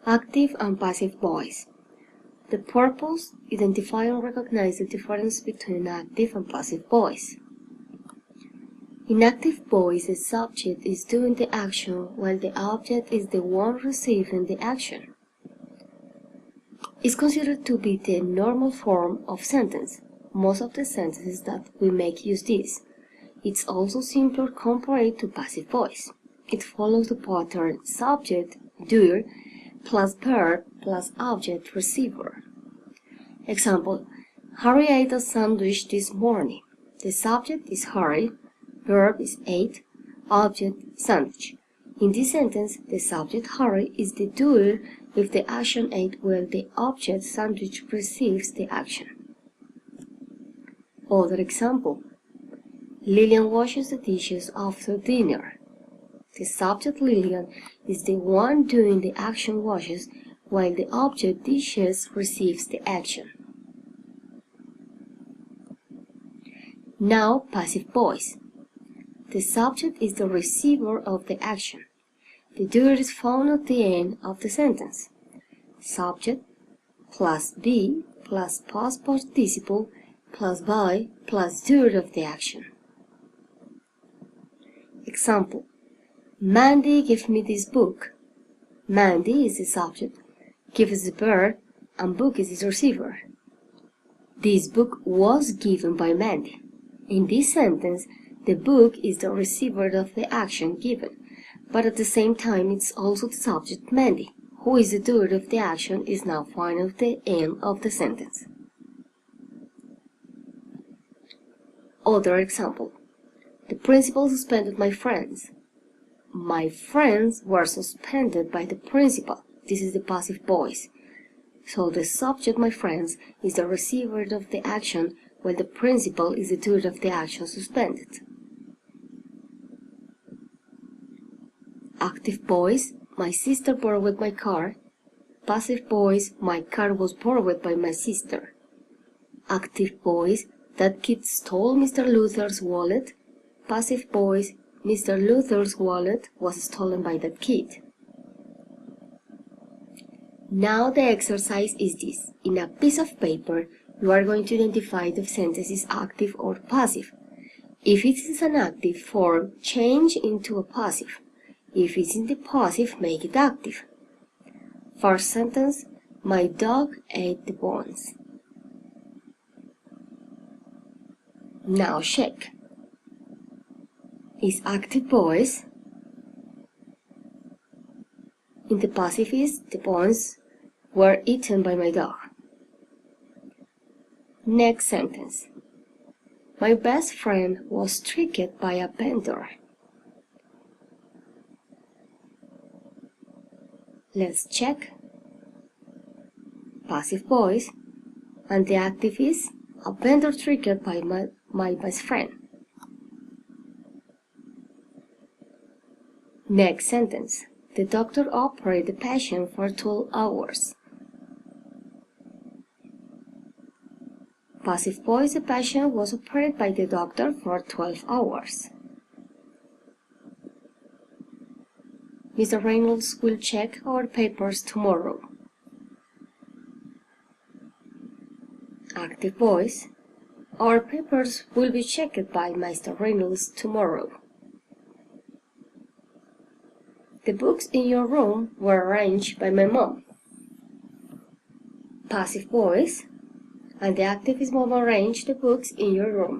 Active and passive voice. The purpose: identify and recognize the difference between active and passive voice. In active voice, the subject is doing the action while the object is the one receiving the action. It's considered to be the normal form of sentence. Most of the sentences that we make use this. It's also simpler compared to passive voice. It follows the pattern subject, doer, plus verb, plus object, receiver. Example: Harry ate a sandwich this morning. The subject is Harry, verb is ate, object sandwich. In this sentence, the subject Harry is the doer with the action ate while the object sandwich receives the action. Other example: Lillian washes the dishes after dinner. The subject Lillian is the one doing the action washes while the object dishes receives the action. Now passive voice. The subject is the receiver of the action. The doer is found at the end of the sentence. Subject plus be plus past participle plus by plus doer of the action. Example: Mandy gave me this book. Mandy is the subject, give is the verb, and book is the receiver. This book was given by Mandy. In this sentence, the book is the receiver of the action given, but at the same time it's also the subject Mandy, who is the doer of the action, is now found at the end of the sentence. Other example: The principal suspended my friends. My friends were suspended by the principal. This is the passive voice. So the subject, my friends, is the receiver of the action, while the principal is the doer of the action suspended. Active voice: My sister borrowed my car. Passive voice: My car was borrowed by my sister. Active voice: That kid stole Mr. Luther's wallet. Passive voice: Mr. Luther's wallet was stolen by that kid. Now the exercise is this. In a piece of paper, you are going to identify if the sentence is active or passive. If it is an active form, change into a passive. If it's in the passive, make it active. First sentence: My dog ate the bones. Now check. Is active voice. In the passive is the bones were eaten by my dog. Next sentence: My best friend was tricked by a vendor. Let's check. Passive voice, and the active is a vendor tricked by my best friend. Next sentence: The doctor operated the patient for 12 hours. Passive voice: The patient was operated by the doctor for 12 hours. Mr. Reynolds will check our papers tomorrow. Active voice: Our papers will be checked by Mr. Reynolds tomorrow. The books in your room were arranged by my mom. Passive voice, and the active is mom arranged the books in your room.